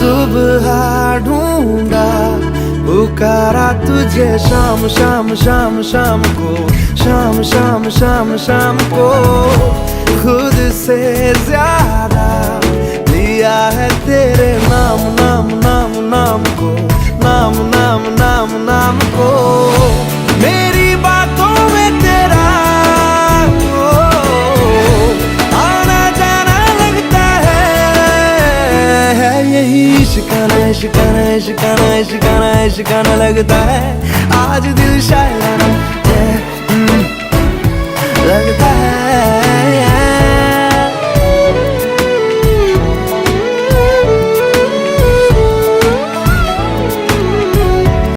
सुबह ढूंढा पुकारा तुझे शाम शाम शाम शाम को, शाम शाम शाम शाम को। खुद से ज्यादा लिया है तेरे नाम नाम नाम नाम को, नाम नाम नाम नाम को। मेरी बातों में तेरा आना जाना लगता है यही इश्काना इश्काना इश्काना इश्काना इश्काना लगता है। आज दिल शायराना